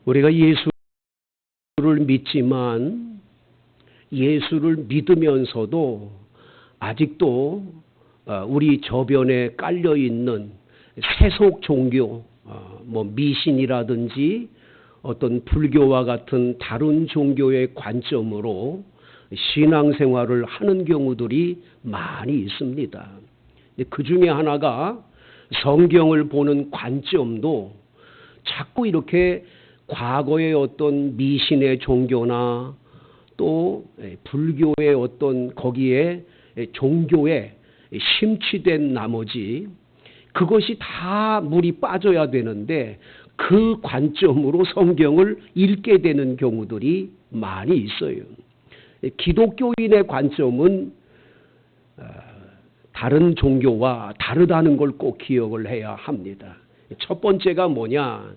우리가 예수를 믿지만 예수를 믿으면서도 아직도 우리 저변에 깔려있는 세속 종교, 미신이라든지 어떤 불교와 같은 다른 종교의 관점으로 신앙생활을 하는 경우들이 많이 있습니다. 그 중에 하나가 성경을 보는 관점도 자꾸 이렇게 과거의 어떤 미신의 종교나 또 불교의 어떤 거기에 종교에 심취된 나머지 그것이 다 물이 빠져야 되는데 그 관점으로 성경을 읽게 되는 경우들이 많이 있어요. 기독교인의 관점은 다른 종교와 다르다는 걸 꼭 기억을 해야 합니다. 첫 번째가 뭐냐?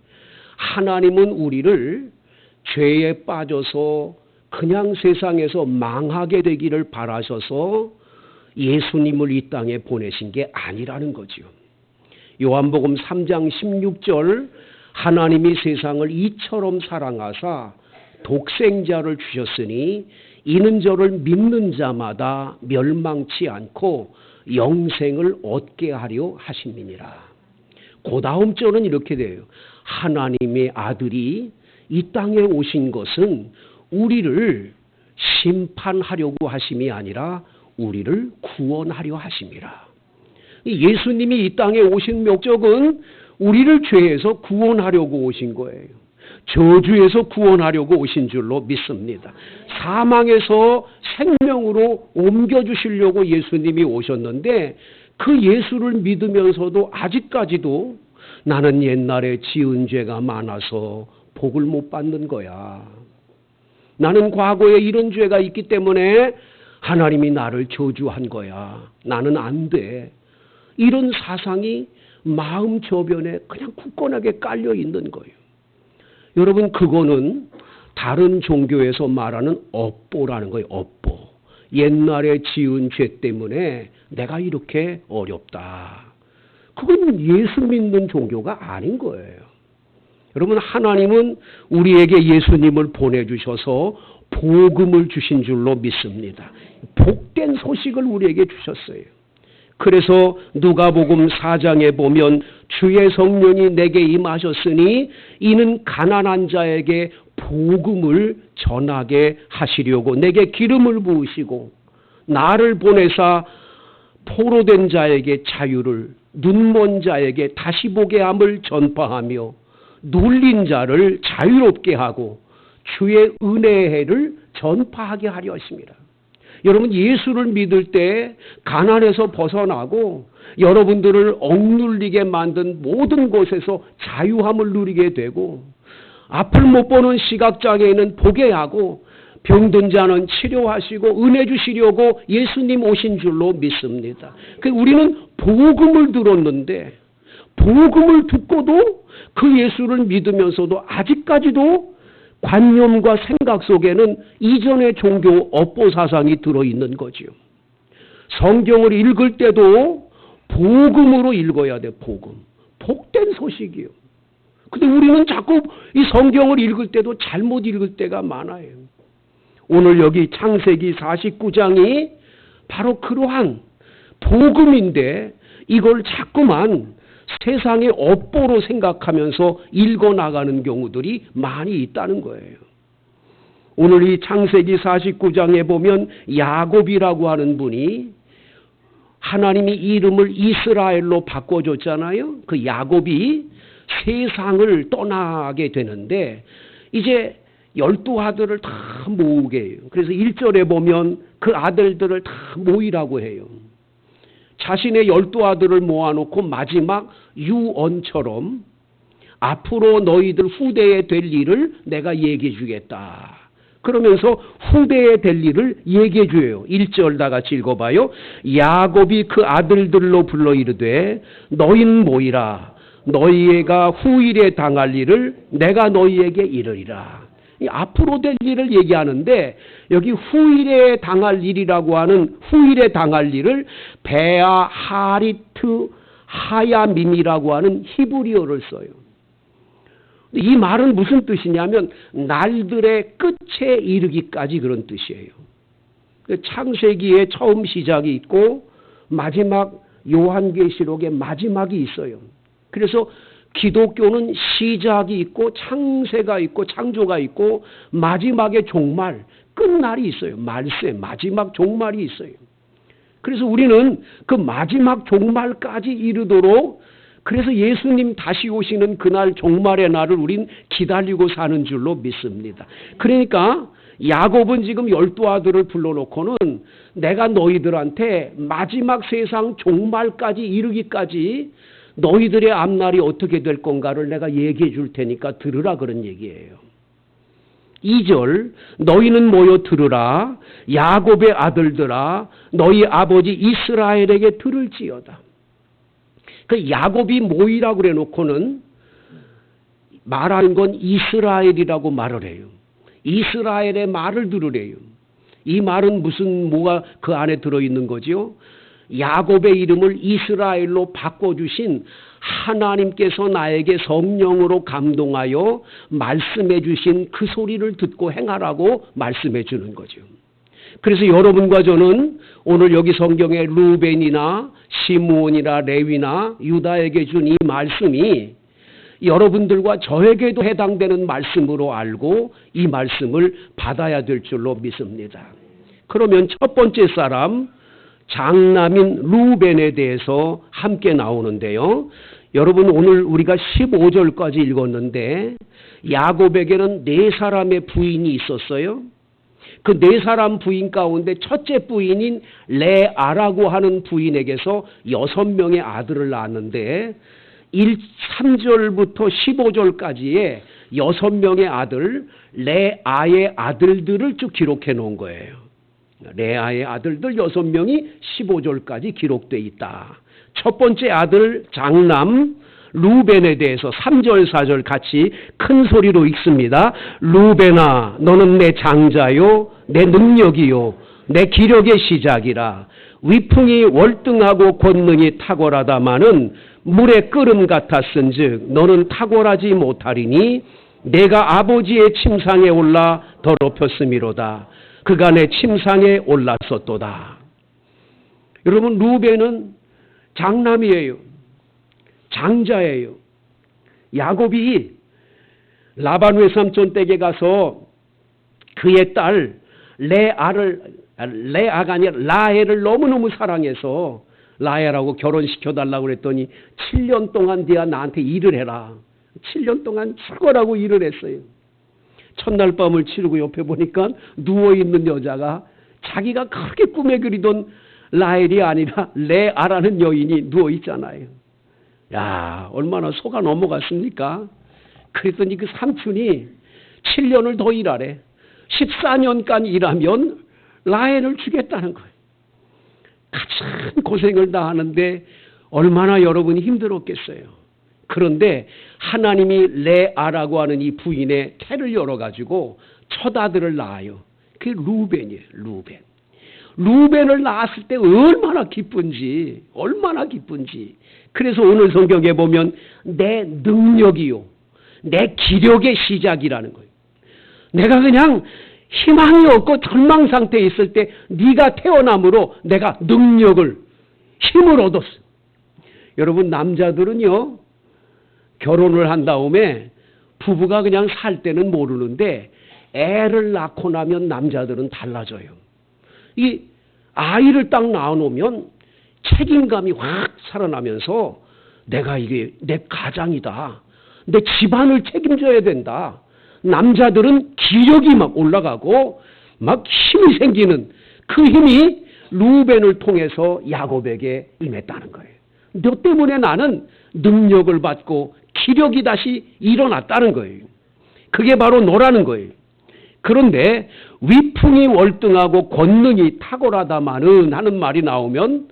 하나님은 우리를 죄에 빠져서 그냥 세상에서 망하게 되기를 바라셔서 예수님을 이 땅에 보내신 게 아니라는 거죠. 요한복음 3장 16절 하나님이 세상을 이처럼 사랑하사 독생자를 주셨으니 이는 저를 믿는 자마다 멸망치 않고 영생을 얻게 하려 하심이니라. 그 다음 절은 이렇게 돼요. 하나님의 아들이 이 땅에 오신 것은 우리를 심판하려고 하심이 아니라 우리를 구원하려 하심이라. 예수님이 이 땅에 오신 목적은 우리를 죄에서 구원하려고 오신 거예요. 저주에서 구원하려고 오신 줄로 믿습니다. 사망에서 생명으로 옮겨주시려고 예수님이 오셨는데 그 예수를 믿으면서도 아직까지도 나는 옛날에 지은 죄가 많아서 복을 못 받는 거야. 나는 과거에 이런 죄가 있기 때문에 하나님이 나를 저주한 거야. 나는 안 돼. 이런 사상이 마음 저변에 그냥 굳건하게 깔려 있는 거예요. 여러분, 그거는 다른 종교에서 말하는 업보라는 거예요. 업보. 옛날에 지은 죄 때문에 내가 이렇게 어렵다. 그건 예수 믿는 종교가 아닌 거예요. 여러분, 하나님은 우리에게 예수님을 보내주셔서 복음을 주신 줄로 믿습니다. 복된 소식을 우리에게 주셨어요. 그래서 누가복음 4장에 보면 주의 성령이 내게 임하셨으니 이는 가난한 자에게 복음을 전하게 하시려고 내게 기름을 부으시고 나를 보내사 포로된 자에게 자유를 눈먼 자에게 다시 보게 함을 전파하며 눌린 자를 자유롭게 하고 주의 은혜의 해를 전파하게 하려 하십니다. 여러분, 예수를 믿을 때 가난에서 벗어나고 여러분들을 억눌리게 만든 모든 곳에서 자유함을 누리게 되고 앞을 못 보는 시각장애인은 보게 하고 병든 자는 치료하시고 은혜 주시려고 예수님 오신 줄로 믿습니다. 우리는 복음을 들었는데 복음을 듣고도 그 예수를 믿으면서도 아직까지도 관념과 생각 속에는 이전의 종교 업보 사상이 들어있는 거죠. 성경을 읽을 때도 복음으로 읽어야 돼. 복음. 복된 소식이요. 근데 우리는 자꾸 이 성경을 읽을 때도 잘못 읽을 때가 많아요. 오늘 여기 창세기 49장이 바로 그러한 복음인데 이걸 자꾸만 세상의 업보로 생각하면서 읽어나가는 경우들이 많이 있다는 거예요. 오늘 이 창세기 49장에 보면 야곱이라고 하는 분이 하나님이 이름을 이스라엘로 바꿔줬잖아요. 그 야곱이 세상을 떠나게 되는데 이제 12아들을 다 모으게 해요. 그래서 1절에 보면 그 아들들을 다 모이라고 해요. 자신의 12아들을 모아놓고 마지막 유언처럼 앞으로 너희들 후대에 될 일을 내가 얘기해 주겠다. 그러면서 후대에 될 일을 얘기해 줘요. 1절 다 같이 읽어봐요. 야곱이 그 아들들로 불러 이르되 너희는 모이라. 너희가 후일에 당할 일을 내가 너희에게 이르리라. 앞으로 될 일을 얘기하는데 여기 후일에 당할 일이라고 하는 후일에 당할 일을 베아 하리트 하야밈이라고 하는 히브리어를 써요. 이 말은 무슨 뜻이냐면 날들의 끝에 이르기까지 그런 뜻이에요. 창세기에 처음 시작이 있고 마지막 요한계시록의 마지막이 있어요. 그래서 기독교는 시작이 있고 창세가 있고 창조가 있고 마지막에 종말, 끝날이 있어요. 말세, 마지막 종말이 있어요. 그래서 우리는 그 마지막 종말까지 이르도록 그래서 예수님 다시 오시는 그날 종말의 날을 우린 기다리고 사는 줄로 믿습니다. 그러니까 야곱은 지금 12아들을 불러놓고는 내가 너희들한테 마지막 세상 종말까지 이르기까지 너희들의 앞날이 어떻게 될 건가를 내가 얘기해 줄 테니까 들으라 그런 얘기예요. 2절 너희는 모여 들으라 야곱의 아들들아 너희 아버지 이스라엘에게 들을지어다. 그 야곱이 모이라고 그래 놓고는 말하는 건 이스라엘이라고 말을 해요. 이스라엘의 말을 들으래요. 이 말은 뭐가 그 안에 들어있는 거죠? 야곱의 이름을 이스라엘로 바꿔주신 하나님께서 나에게 성령으로 감동하여 말씀해 주신 그 소리를 듣고 행하라고 말씀해 주는 거죠. 그래서 여러분과 저는 오늘 여기 성경에 루벤이나 시므온이나 레위나 유다에게 준 이 말씀이 여러분들과 저에게도 해당되는 말씀으로 알고 이 말씀을 받아야 될 줄로 믿습니다. 그러면 첫 번째 사람 장남인 루벤에 대해서 함께 나오는데요. 여러분 오늘 우리가 15절까지 읽었는데 야곱에게는 4사람의 부인이 있었어요. 그 4사람 부인 가운데 첫째 부인인 레아라고 하는 부인에게서 6명의 아들을 낳았는데 3절부터 15절까지의 6명의 아들 레아의 아들들을 쭉 기록해 놓은 거예요. 레아의 아들들 6명이 15절까지 기록되어 있다. 첫 번째 아들 장남 루벤에 대해서 3절 4절 같이 큰 소리로 읽습니다. 루벤아 너는 내 장자요 내 능력이요 내 기력의 시작이라. 위풍이 월등하고 권능이 탁월하다마는 물의 끓음 같았은즉 너는 탁월하지 못하리니 내가 아버지의 침상에 올라 더럽혔음이로다. 그가 내 침상에 올랐었도다. 여러분 루벤은 장남이에요. 장자예요. 야곱이 라반 외삼촌 댁에 가서 그의 딸 레아가 아니라 라헬을 너무너무 사랑해서 라헬하고 결혼시켜달라고 그랬더니 7년 동안 네가 나한테 일을 해라. 7년 동안 죽어라고 일을 했어요. 첫날 밤을 치르고 옆에 보니까 누워있는 여자가 자기가 그렇게 꿈에 그리던 라헬이 아니라 레아라는 여인이 누워있잖아요. 야, 얼마나 속아 넘어갔습니까? 그랬더니 그 삼촌이 7년을 더 일하래. 14년간 일하면 라헬을 주겠다는 거예요. 가장 고생을 다 하는데 얼마나 여러분이 힘들었겠어요. 그런데 하나님이 레아라고 하는 이 부인의 태를 열어가지고 첫 아들을 낳아요. 그게 루벤이에요. 루벤을 낳았을 때 얼마나 기쁜지. 그래서 오늘 성경에 보면 내 능력이요 내 기력의 시작이라는 거예요. 내가 그냥 희망이 없고 절망 상태에 있을 때 네가 태어남으로 내가 능력을 힘을 얻었어. 여러분 남자들은요 결혼을 한 다음에 부부가 그냥 살 때는 모르는데 애를 낳고 나면 남자들은 달라져요. 이 아이를 딱 낳아놓으면 책임감이 확 살아나면서 내가 이게 내 가장이다. 내 집안을 책임져야 된다. 남자들은 기력이 막 올라가고 막 힘이 생기는 그 힘이 루벤을 통해서 야곱에게 임했다는 거예요. 너 때문에 나는 능력을 받고 기력이 다시 일어났다는 거예요. 그게 바로 너라는 거예요. 그런데 위풍이 월등하고 권능이 탁월하다마는 하는 말이 나오면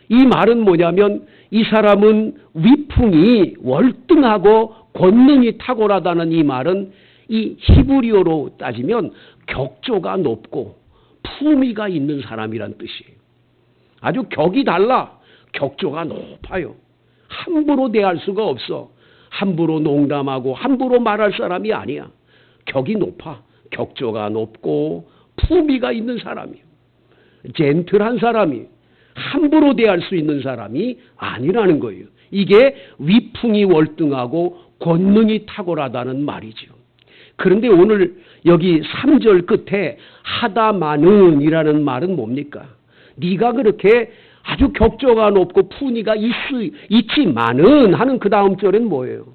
이 말은 뭐냐면 이 사람은 위풍이 월등하고 권능이 탁월하다는 이 말은 이 히브리어로 따지면 격조가 높고 품위가 있는 사람이란 뜻이에요. 아주 격이 달라. 격조가 높아요. 함부로 대할 수가 없어. 함부로 농담하고 함부로 말할 사람이 아니야. 격이 높아. 격조가 높고 품위가 있는 사람이요. 젠틀한 사람이 함부로 대할 수 있는 사람이 아니라는 거예요. 이게 위풍이 월등하고 권능이 탁월하다는 말이죠. 그런데 오늘 여기 3절 끝에 하다마는이라는 말은 뭡니까? 네가 그렇게 아주 격조가 높고 품위가 있지만은 하는 그 다음 절엔 뭐예요?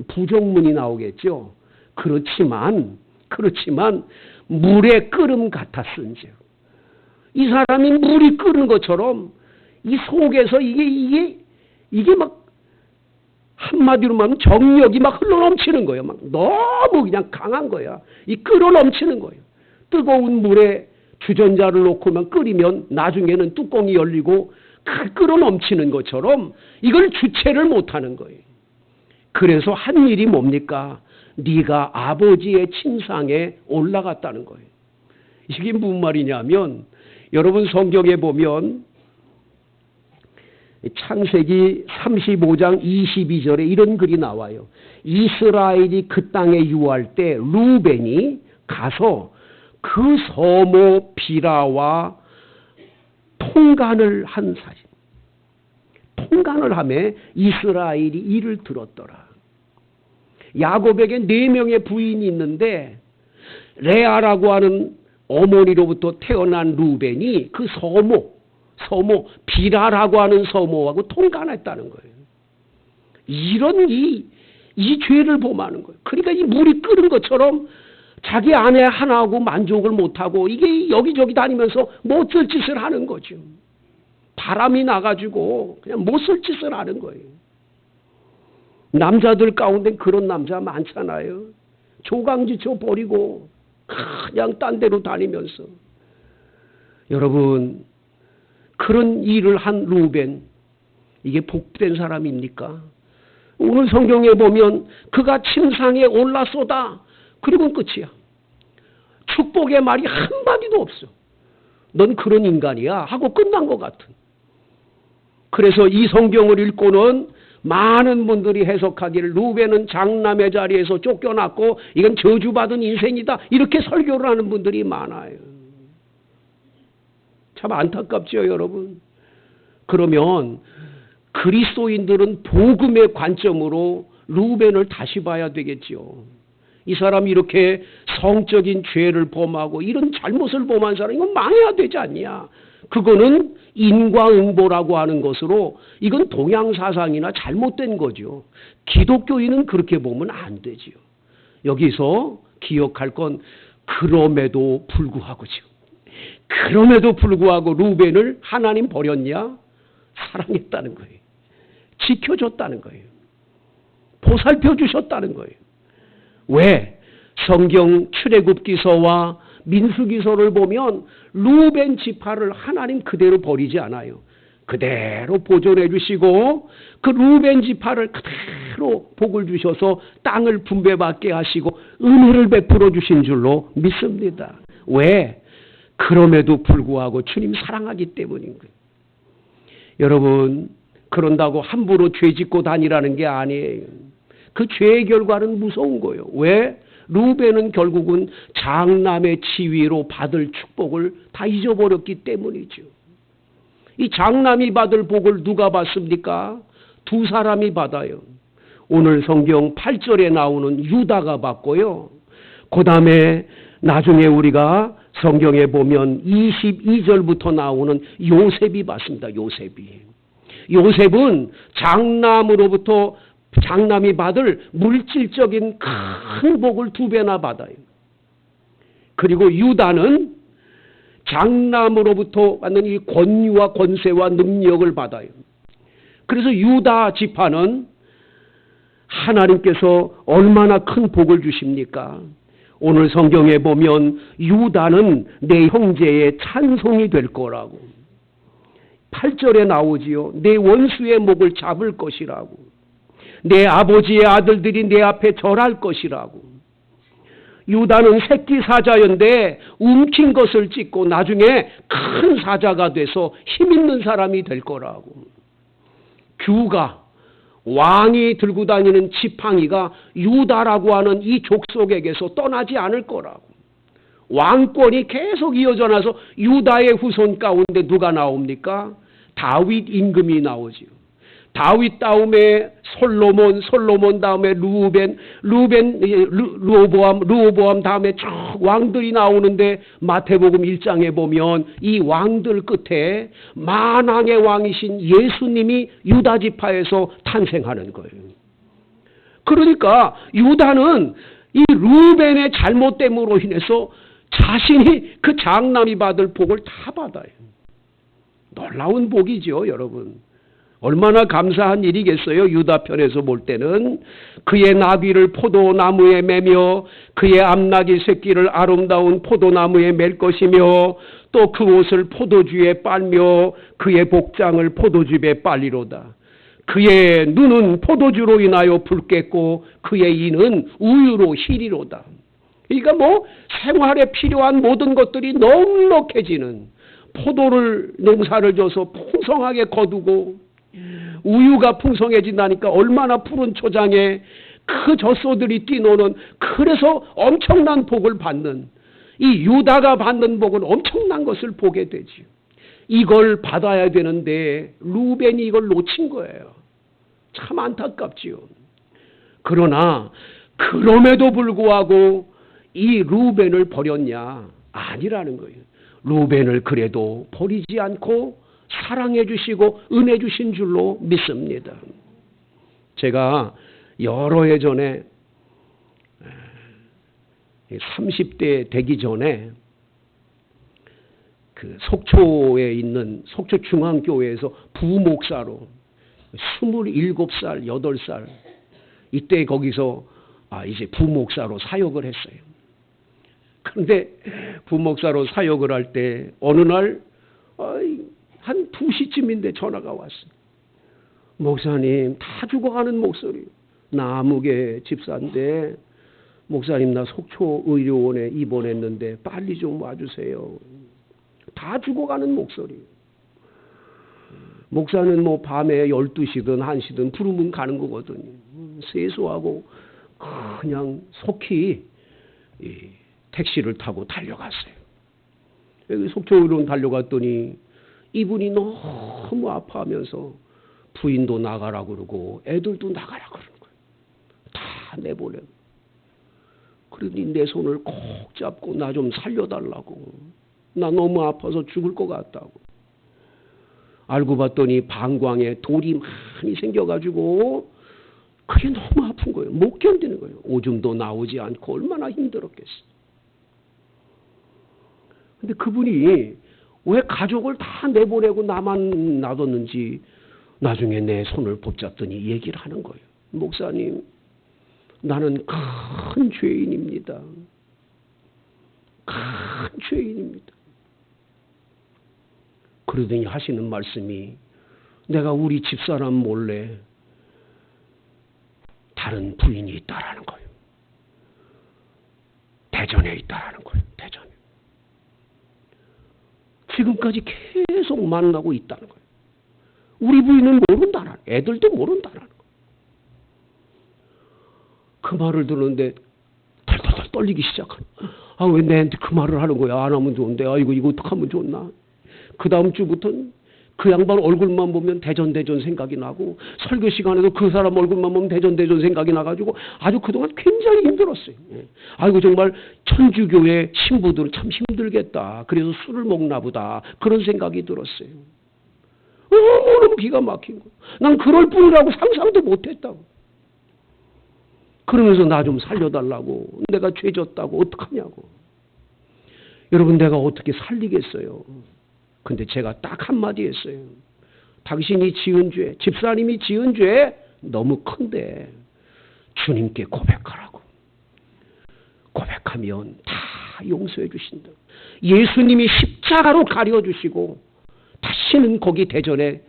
부정문이 나오겠죠. 그렇지만 물에 끓음 같았은즉. 이 사람이 물이 끓는 것처럼 이 속에서 이게 막 한마디로 말하면 정력이 막 흘러넘치는 거예요. 막 너무 그냥 강한 거야. 이 끓어넘치는 거예요. 뜨거운 물에 주전자를 놓고만 끓이면 나중에는 뚜껑이 열리고 끓어넘치는 것처럼 이걸 주체를 못하는 거예요. 그래서 한 일이 뭡니까? 네가 아버지의 침상에 올라갔다는 거예요. 이게 무슨 말이냐면 여러분 성경에 보면 창세기 35장 22절에 이런 글이 나와요. 이스라엘이 그 땅에 유할 때 루벤이 가서 그 서모 비라와 통간을 한 사실. 통간을 하며 이스라엘이 이를 들었더라. 야곱에게 4명의 부인이 있는데 레아라고 하는 어머니로부터 태어난 루벤이 그 서모 비라라고 하는 서모하고 통간했다는 거예요. 이런 이 죄를 범하는 거예요. 그러니까 이 물이 끓은 것처럼 자기 아내 하나하고 만족을 못하고 이게 여기저기 다니면서 못쓸 짓을 하는 거죠. 바람이 나가지고 그냥 못쓸 짓을 하는 거예요. 남자들 가운데 그런 남자 많잖아요. 조강지쳐 버리고 그냥 딴 데로 다니면서. 여러분 그런 일을 한 루벤, 이게 복된 사람입니까? 오늘 성경에 보면 그가 침상에 올라서다. 그리고 끝이야. 축복의 말이 한마디도 없어. 넌 그런 인간이야 하고 끝난 것 같은. 그래서 이 성경을 읽고는 많은 분들이 해석하기를 루벤은 장남의 자리에서 쫓겨났고 이건 저주받은 인생이다. 이렇게 설교를 하는 분들이 많아요. 참 안타깝죠, 여러분. 그러면 그리스도인들은 복음의 관점으로 루벤을 다시 봐야 되겠죠. 이 사람이 이렇게 성적인 죄를 범하고 이런 잘못을 범한 사람 이건 망해야 되지 않냐. 그거는 인과응보라고 하는 것으로 이건 동양사상이나 잘못된 거죠. 기독교인은 그렇게 보면 안 되죠. 여기서 기억할 건 그럼에도 불구하고죠. 그럼에도 불구하고 루벤을 하나님 버렸냐? 사랑했다는 거예요. 지켜줬다는 거예요. 보살펴 주셨다는 거예요. 왜? 성경 출애굽기서와 민수기서를 보면 루벤 지파를 하나님 그대로 버리지 않아요. 그대로 보존해 주시고 그 루벤 지파를 그대로 복을 주셔서 땅을 분배받게 하시고 은혜를 베풀어 주신 줄로 믿습니다. 왜? 그럼에도 불구하고 주님 사랑하기 때문인 거예요. 여러분 그런다고 함부로 죄 짓고 다니라는 게 아니에요. 그 죄의 결과는 무서운 거예요. 왜? 루벤은 결국은 장남의 지위로 받을 축복을 다 잊어버렸기 때문이죠. 이 장남이 받을 복을 누가 받습니까? 2 사람이 받아요. 오늘 성경 8절에 나오는 유다가 받고요. 그 다음에 나중에 우리가 성경에 보면 22절부터 나오는 요셉이 받습니다. 요셉은 장남이 받을 물질적인 큰 복을 2배나 받아요. 그리고 유다는 장남으로부터 받는 이 권위와 권세와 능력을 받아요. 그래서 유다 지파는 하나님께서 얼마나 큰 복을 주십니까? 오늘 성경에 보면 유다는 내 형제의 찬송이 될 거라고. 8절에 나오지요. 내 원수의 목을 잡을 것이라고. 내 아버지의 아들들이 내 앞에 절할 것이라고. 유다는 새끼 사자였는데 움킨 것을 찢고 나중에 큰 사자가 돼서 힘있는 사람이 될 거라고. 규가 왕이 들고 다니는 지팡이가 유다라고 하는 이 족속에게서 떠나지 않을 거라고. 왕권이 계속 이어져 나서 유다의 후손 가운데 누가 나옵니까? 다윗 임금이 나오지요. 다윗 다음에 솔로몬, 솔로몬 다음에 르호보암 다음에 쭉 왕들이 나오는데 마태복음 1장에 보면 이 왕들 끝에 만왕의 왕이신 예수님이 유다 지파에서 탄생하는 거예요. 그러니까 유다는 이 르우벤의 잘못됨으로 인해서 자신이 그 장남이 받을 복을 다 받아요. 놀라운 복이죠, 여러분. 얼마나 감사한 일이겠어요. 유다 편에서 볼 때는 그의 나귀를 포도나무에 매며 그의 암나귀 새끼를 아름다운 포도나무에 맬 것이며 또 그 옷을 포도주에 빨며 그의 복장을 포도즙에 빨리로다. 그의 눈은 포도주로 인하여 붉겠고 그의 이는 우유로 희리로다. 그러니까 뭐 생활에 필요한 모든 것들이 넉넉해지는, 포도를 농사를 져서 풍성하게 거두고 우유가 풍성해진다니까 얼마나 푸른 초장에 그 젖소들이 뛰노는, 그래서 엄청난 복을 받는, 이 유다가 받는 복은 엄청난 것을 보게 되지요. 이걸 받아야 되는데 루벤이 이걸 놓친 거예요. 참 안타깝지요. 그러나 그럼에도 불구하고 이 루벤을 버렸냐? 아니라는 거예요. 루벤을 그래도 버리지 않고 사랑해 주시고 은혜 주신 줄로 믿습니다. 제가 여러 해 전에 30대 되기 전에 그 속초에 있는 속초 중앙교회에서 부목사로 27살, 8살 이때 거기서 이제 부목사로 사역을 했어요. 그런데 부목사로 사역을 할 때 어느 날 한 2시쯤인데 전화가 왔어요. 목사님, 다 죽어가는 목소리. 나 아무개 집사인데 목사님 나 속초 의료원에 입원했는데 빨리 좀 와주세요. 다 죽어가는 목소리. 목사는 뭐 밤에 12시든 1시든 부르면 가는 거거든요. 세수하고 그냥 속히 택시를 타고 달려갔어요. 여기 속초 의료원 달려갔더니 이분이 너무 아파하면서 부인도 나가라 그러고 애들도 나가라 그러는 거예요. 다 내보내고. 그러니 내 손을 꼭 잡고 나 좀 살려달라고. 나 너무 아파서 죽을 것 같다고. 알고 봤더니 방광에 돌이 많이 생겨가지고 그게 너무 아픈 거예요. 못 견디는 거예요. 오줌도 나오지 않고 얼마나 힘들었겠어요. 근데 그분이 왜 가족을 다 내보내고 나만 놔뒀는지 나중에 내 손을 붙잡더니 얘기를 하는 거예요. 목사님, 나는 큰 죄인입니다. 큰 죄인입니다. 그러더니 하시는 말씀이, 내가 우리 집사람 몰래 다른 부인이 있다라는 거예요. 대전에 있다라는 거예요. 대전에. 지금까지 계속 만나고 있다는 거예요. 우리 부인은 모른다라는 거예요. 애들도 모른다라는 거예요. 그 말을 듣는데 덜덜덜 떨리기 시작하는 거예요. 왜 내한테 그 말을 하는 거야? 안 하면 좋은데. 이거 어떡하면 좋나? 그 다음 주부터는 그 양반 얼굴만 보면 대전 생각이 나고, 설교 시간에도 그 사람 얼굴만 보면 대전 생각이 나가지고 아주 그동안 굉장히 힘들었어요. 아이고 정말 천주교회 신부들은 참 힘들겠다. 그래서 술을 먹나 보다. 그런 생각이 들었어요. 너무 기가 막힌 거예요. 난 그럴 뿐이라고 상상도 못했다고. 그러면서 나 좀 살려달라고. 내가 죄졌다고 어떡하냐고. 여러분, 내가 어떻게 살리겠어요. 근데 제가 딱 한마디 했어요. 당신이 지은 죄, 집사님이 지은 죄 너무 큰데 주님께 고백하라고. 고백하면 다 용서해 주신다. 예수님이 십자가로 가려주시고 다시는 거기 대전에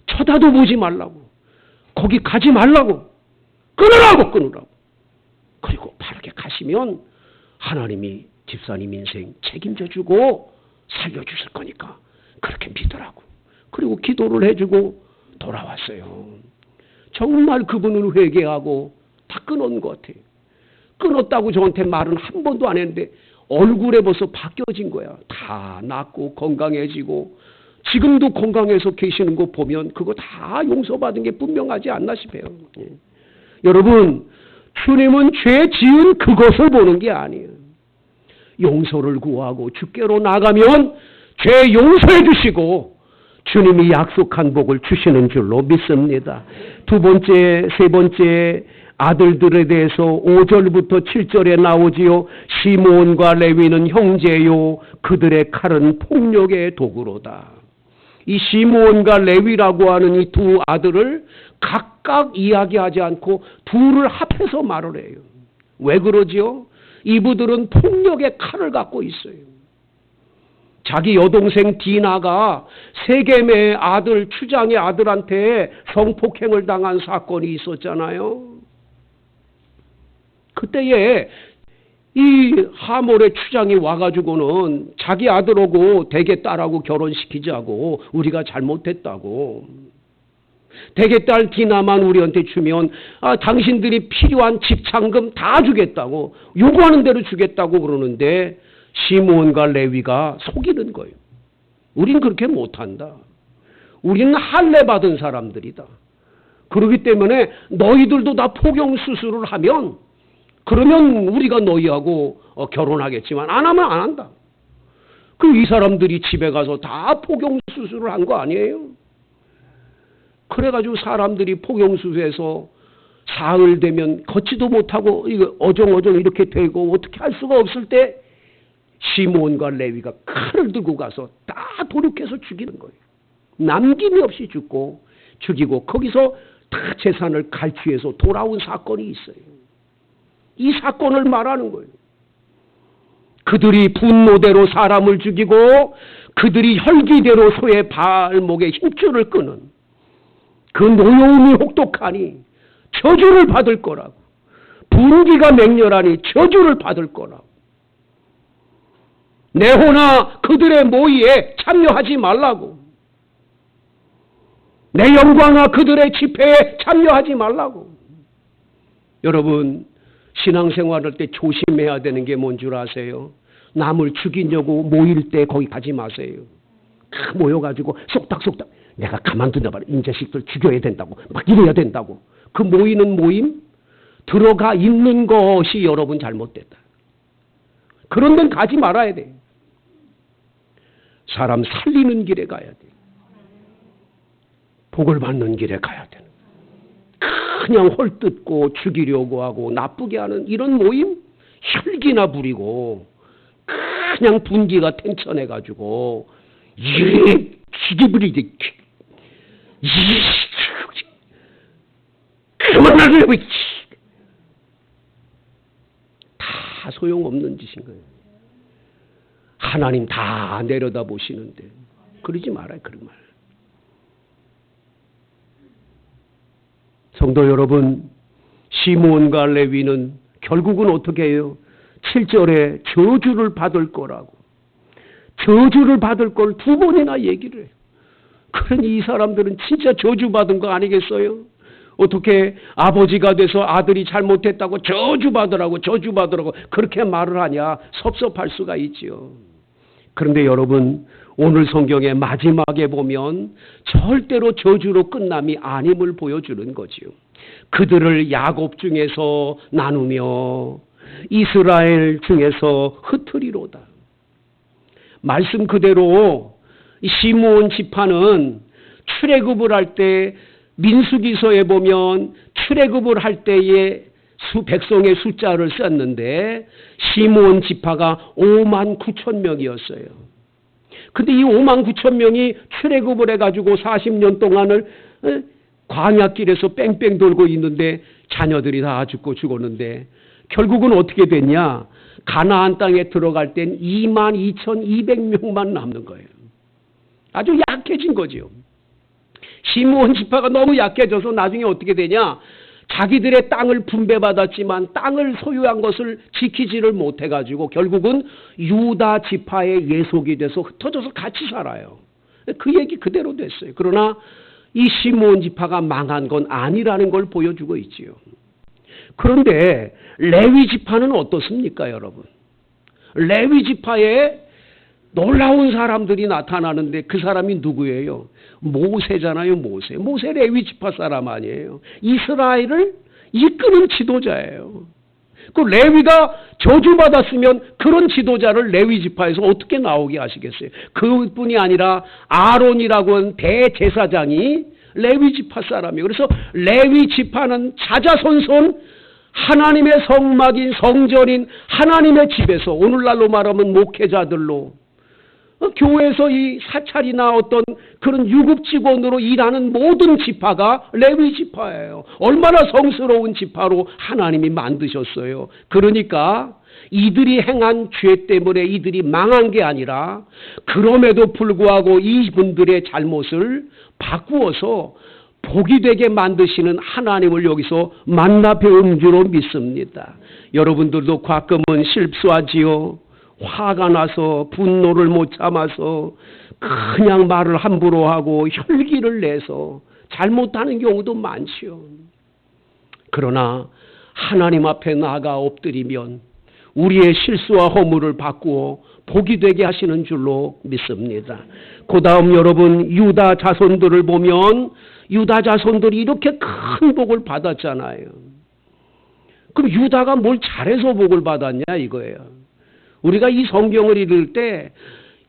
쳐다도 보지 말라고. 거기 가지 말라고. 끊으라고. 그리고 바르게 가시면 하나님이 집사님 인생 책임져 주고 살려주실 거니까 그렇게 믿으라고. 그리고 기도를 해주고 돌아왔어요. 정말 그분은 회개하고 다 끊은 것 같아요. 끊었다고 저한테 말은 한 번도 안 했는데 얼굴에 벌써 바뀌어진 거야. 다 낫고 건강해지고 지금도 건강해서 계시는 거 보면 그거 다 용서받은 게 분명하지 않나 싶어요. 예. 여러분, 주님은 죄 지은 그것을 보는 게 아니에요. 용서를 구하고 주께로 나가면 죄 용서해 주시고 주님이 약속한 복을 주시는 줄로 믿습니다. 두 번째, 세 번째 아들들에 대해서 5절부터 7절에 나오지요. 시므온과 레위는 형제요, 그들의 칼은 폭력의 도구로다. 이 시므온과 레위라고 하는 이 두 아들을 각각 이야기하지 않고 둘을 합해서 말을 해요. 왜 그러지요? 이분들은 폭력의 칼을 갖고 있어요. 자기 여동생 디나가 세겜의 아들, 추장의 아들한테 성폭행을 당한 사건이 있었잖아요. 그때에 이 하몰의 추장이 와가지고는 자기 아들하고 대개 딸하고 결혼시키자고, 우리가 잘못했다고, 대개 딸 디나만 우리한테 주면 당신들이 필요한 집창금 다 주겠다고, 요구하는 대로 주겠다고 그러는데 시므온과 레위가 속이는 거예요. 우린 그렇게 못한다. 우리는 할례 받은 사람들이다. 그렇기 때문에 너희들도 다 포경 수술을 하면 그러면 우리가 너희하고 결혼하겠지만 안 하면 안 한다. 이 사람들이 집에 가서 다 포경 수술을 한 거 아니에요? 그래가지고 사람들이 포경 수술해서 사흘 되면 걷지도 못하고 이거 어정어정 이렇게 되고 어떻게 할 수가 없을 때 시므온과 레위가 칼을 들고 가서 다 도륙해서 죽이는 거예요. 남김이 없이 죽이고 거기서 다 재산을 갈취해서 돌아온 사건이 있어요. 이 사건을 말하는 거예요. 그들이 분노대로 사람을 죽이고 그들이 혈기대로 소의 발목에 힘줄을 끄는 그 노여움이 혹독하니 저주를 받을 거라고. 분기가 맹렬하니 저주를 받을 거라고. 내호나 그들의 모의에 참여하지 말라고. 내 영광아 그들의 집회에 참여하지 말라고. 여러분, 신앙생활할 때 조심해야 되는 게 뭔 줄 아세요? 남을 죽이려고 모일 때 거기 가지 마세요. 다 모여가지고 쏙닥쏙닥 내가 가만두냐 말이야. 이 자식들 죽여야 된다고 막 이래야 된다고. 그 모이는 모임 들어가 있는 것이 여러분 잘못됐다. 그런 데는 가지 말아야 돼. 사람 살리는 길에 가야 돼. 복을 받는 길에 가야 돼. 그냥 헐뜯고 죽이려고 하고 나쁘게 하는 이런 모임 혈기나 부리고 그냥 분기가 탱천해가지고 죽이부리지 그만하려고 다 소용없는 짓인 거예요. 하나님 다 내려다 보시는데 그러지 말아요. 그런 말. 성도 여러분, 시므온과 레위는 결국은 어떻게 해요? 7절에 저주를 받을 거라고. 저주를 받을 걸 두 번이나 얘기를 해요. 그러니 이 사람들은 진짜 저주받은 거 아니겠어요? 어떻게 아버지가 돼서 아들이 잘못했다고 저주받으라고 그렇게 말을 하냐? 섭섭할 수가 있지요. 그런데 여러분, 오늘 성경의 마지막에 보면 절대로 저주로 끝남이 아님을 보여주는 거지요. 그들을 야곱 중에서 나누며 이스라엘 중에서 흩으리로다. 말씀 그대로 시므온 지파는 출애굽을 할 때 민수기서에 보면 출애굽을 할 때에 백성의 숫자를 썼는데 시므온 지파가 59,000명이었어요. 근데 이 59,000명이 출애굽을 해가지고 40년 동안을 광야길에서 뺑뺑 돌고 있는데 자녀들이 다 죽었는데 결국은 어떻게 됐냐? 가나안 땅에 들어갈 땐 22,200명만 남는 거예요. 아주 약해진 거죠. 시므온 지파가 너무 약해져서 나중에 어떻게 되냐? 자기들의 땅을 분배받았지만 땅을 소유한 것을 지키지를 못해가지고 결국은 유다 지파의 예속이 돼서 흩어져서 같이 살아요. 그 얘기 그대로 됐어요. 그러나 이 시므온 지파가 망한 건 아니라는 걸 보여주고 있지요. 그런데 레위 지파는 어떻습니까, 여러분? 레위 지파에 놀라운 사람들이 나타나는데 그 사람이 누구예요? 모세잖아요, 모세. 모세 레위 지파 사람 아니에요. 이스라엘을 이끄는 지도자예요. 그 레위가 저주받았으면 그런 지도자를 레위 지파에서 어떻게 나오게 하시겠어요? 그뿐이 아니라 아론이라고 하는 대제사장이 레위 지파 사람이에요. 그래서 레위 지파는 자자손손 하나님의 성막인 성전인 하나님의 집에서, 오늘날로 말하면 목회자들로, 교회에서 이 사찰이나 어떤 그런 유급 직원으로 일하는 모든 지파가 레위 지파예요. 얼마나 성스러운 지파로 하나님이 만드셨어요. 그러니까 이들이 행한 죄 때문에 이들이 망한 게 아니라, 그럼에도 불구하고 이분들의 잘못을 바꾸어서 복이 되게 만드시는 하나님을 여기서 만나 배운 줄로 믿습니다. 여러분들도 가끔은 실수하지요. 화가 나서 분노를 못 참아서 그냥 말을 함부로 하고 혈기를 내서 잘못하는 경우도 많지요. 그러나 하나님 앞에 나아가 엎드리면 우리의 실수와 허물을 바꾸어 복이 되게 하시는 줄로 믿습니다. 그 다음 여러분, 유다 자손들을 보면 유다 자손들이 이렇게 큰 복을 받았잖아요. 그럼 유다가 뭘 잘해서 복을 받았냐 이거예요. 우리가 이 성경을 읽을 때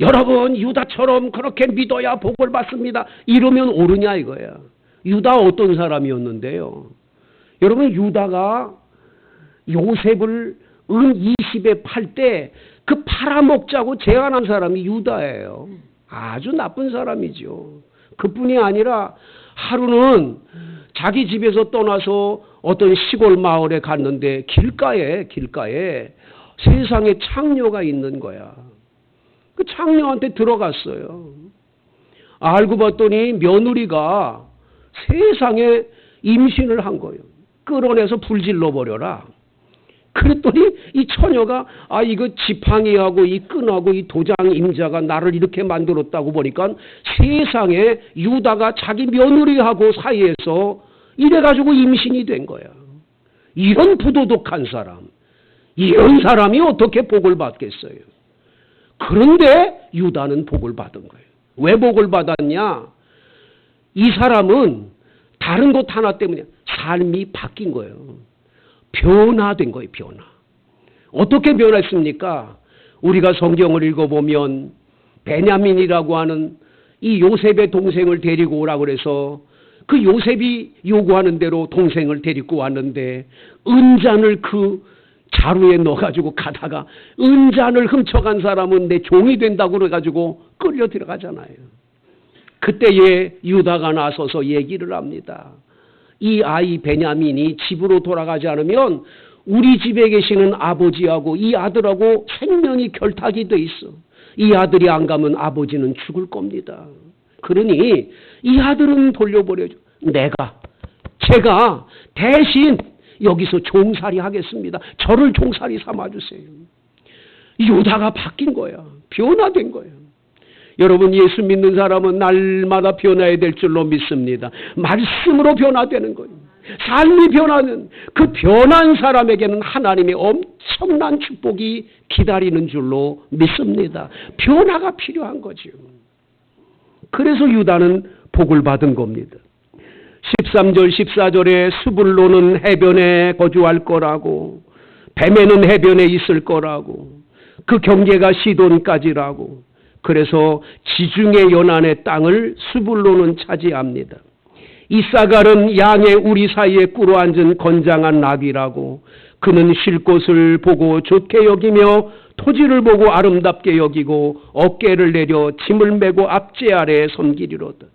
여러분 유다처럼 그렇게 믿어야 복을 받습니다 이러면 옳으냐 이거예요. 유다 어떤 사람이었는데요. 여러분 유다가 요셉을 은 20에 팔 때 그 팔아먹자고 제안한 사람이 유다예요. 아주 나쁜 사람이죠. 그뿐이 아니라 하루는 자기 집에서 떠나서 어떤 시골 마을에 갔는데 길가에 세상에 창녀가 있는 거야. 그 창녀한테 들어갔어요. 알고 봤더니 며느리가 세상에 임신을 한 거예요. 끌어내서 불질러 버려라. 그랬더니 이 처녀가 이거 지팡이하고 이 끈하고 이 도장 임자가 나를 이렇게 만들었다고 보니까 세상에 유다가 자기 며느리하고 사이에서 이래가지고 임신이 된 거야. 이런 부도덕한 사람, 이런 사람이 어떻게 복을 받겠어요? 그런데 유다는 복을 받은 거예요. 왜 복을 받았냐? 이 사람은 다른 것 하나 때문에 삶이 바뀐 거예요. 변화된 거예요, 변화. 어떻게 변했습니까? 우리가 성경을 읽어보면 베냐민이라고 하는 이 요셉의 동생을 데리고 오라고 그래서 그 요셉이 요구하는 대로 동생을 데리고 왔는데 은잔을 그 자루에 넣어가지고 가다가 은잔을 훔쳐간 사람은 내 종이 된다고 그래가지고 끌려 들어가잖아요. 그때에 유다가 나서서 얘기를 합니다. 이 아이 베냐민이 집으로 돌아가지 않으면 우리 집에 계시는 아버지하고 이 아들하고 생명이 결탁이 돼 있어. 이 아들이 안 가면 아버지는 죽을 겁니다. 그러니 이 아들은 돌려보내줘. 제가 대신 여기서 종살이 하겠습니다. 저를 종살이 삼아주세요. 유다가 바뀐 거야. 변화된 거예요. 여러분 예수 믿는 사람은 날마다 변화해야 될 줄로 믿습니다. 말씀으로 변화되는 거예요. 삶이 변하는 그 변한 사람에게는 하나님의 엄청난 축복이 기다리는 줄로 믿습니다. 변화가 필요한 거죠. 그래서 유다는 복을 받은 겁니다. 13절 14절에 스불론은 해변에 거주할 거라고, 베메는 해변에 있을 거라고, 그 경계가 시돈까지라고. 그래서 지중해 연안의 땅을 스불론은 차지합니다. 이사갈은 양의 우리 사이에 꿇어앉은 건장한 나귀라고, 그는 쉴 곳을 보고 좋게 여기며 토지를 보고 아름답게 여기고 어깨를 내려 짐을 메고 앞제 아래에 섬기리로다.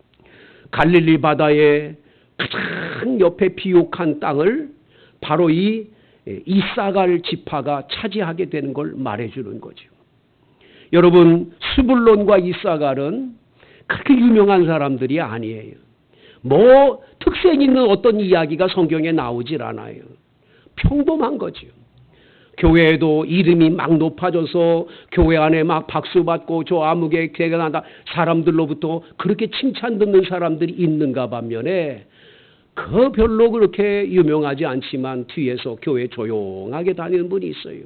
갈릴리 바다의 가장 옆에 비옥한 땅을 바로 이 이사갈 지파가 차지하게 되는 걸 말해주는 거죠. 여러분 스불론과 이사갈은 그렇게 유명한 사람들이 아니에요. 뭐 특색 있는 어떤 이야기가 성경에 나오질 않아요. 평범한 거죠. 교회에도 이름이 막 높아져서 교회 안에 막 박수 받고 저 아무개 개간한다 사람들로부터 그렇게 칭찬 듣는 사람들이 있는가 반면에 그 별로 그렇게 유명하지 않지만 뒤에서 교회 조용하게 다니는 분이 있어요.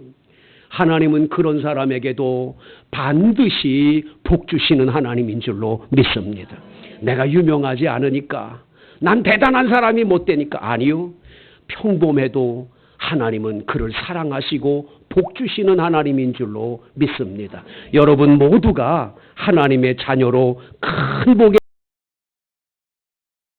하나님은 그런 사람에게도 반드시 복 주시는 하나님인 줄로 믿습니다. 내가 유명하지 않으니까 난 대단한 사람이 못 되니까 아니요. 평범해도 하나님은 그를 사랑하시고 복 주시는 하나님인 줄로 믿습니다. 여러분 모두가 하나님의 자녀로 큰 복의